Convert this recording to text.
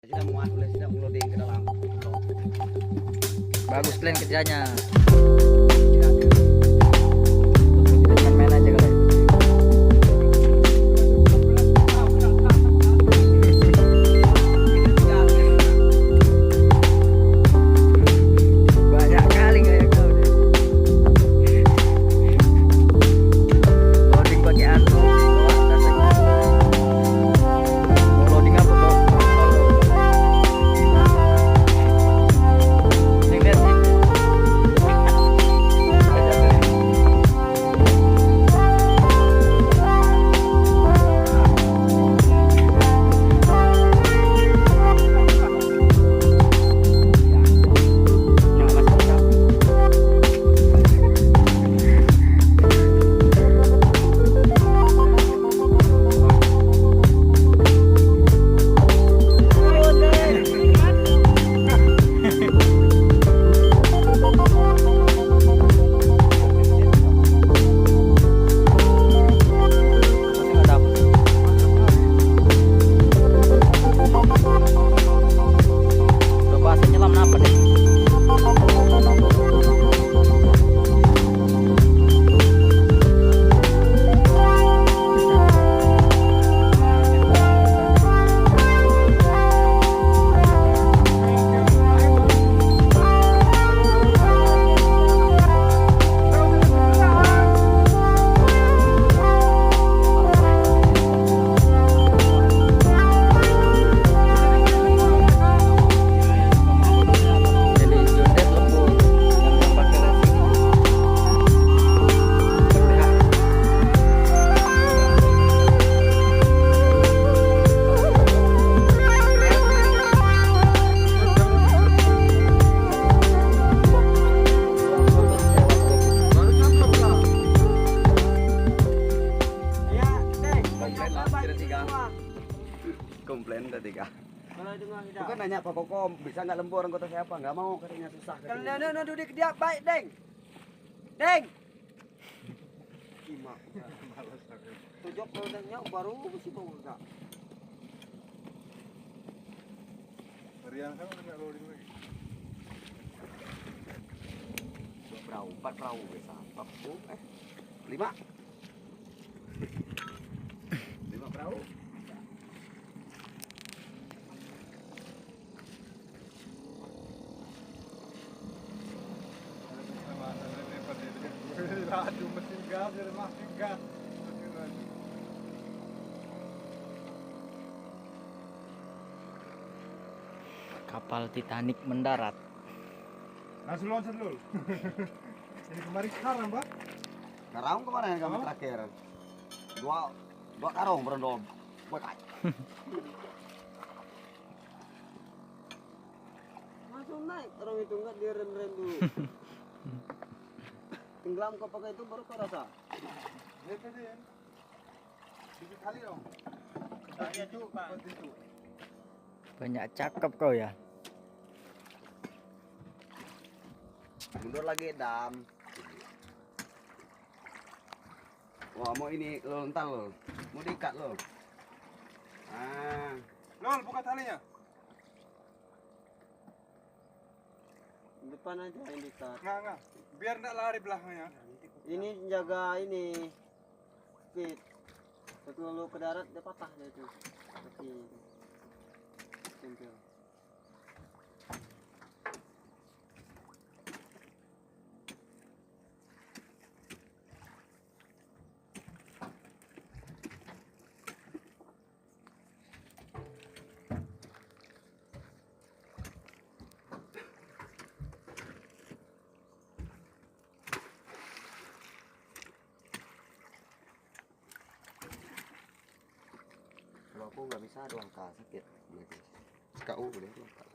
Sudah muat, sudah loading ke dalam. Bagus plan kerjanya. Main aja kali. Banyak kali kayak kau deh. Loading pakai anu. Mau loading apa kok? Lihat sih. Komplain ketiga. Bukan nanya Pak Koko bisa nggak lembur anggota siapa? Nggak mau katanya susah. Kalian duduk dia baik, Deng. Deng. Gimana? Tujuh produknya baru mesti mau enggak. Harian kan enggak loading lagi. Perahu, 4 perahu bisa. 5. 5 perahu. Rádio, mesin gas, ele mesin gas. Kapal Titanic mendarat. Langsung loncat dulu. Ini kemarin sekarang, Pak. Karung kemarin kami terakhir. Dua karung berendam. Buat Langsung naik orang itu enggak direm-rem dulu. Tenggelam kau pakai itu baru kau rasa. Lihat aja. Sedikit kali dong. Saya itu, Pak. Banyak cakep kau ya. mundur lagi dam. Wah mau ini lo entar lo. Mau diikat lo. Ah. Lol, buka talinya. Depan aja yang dikat. Enggak. Biar enggak lari belakangnya. Ini jaga ini speed. Kalau ke darat dia patah dia itu. Tapi tempel. Kalau aku nggak bisa 2 angka sakit. KU udah 2 angka.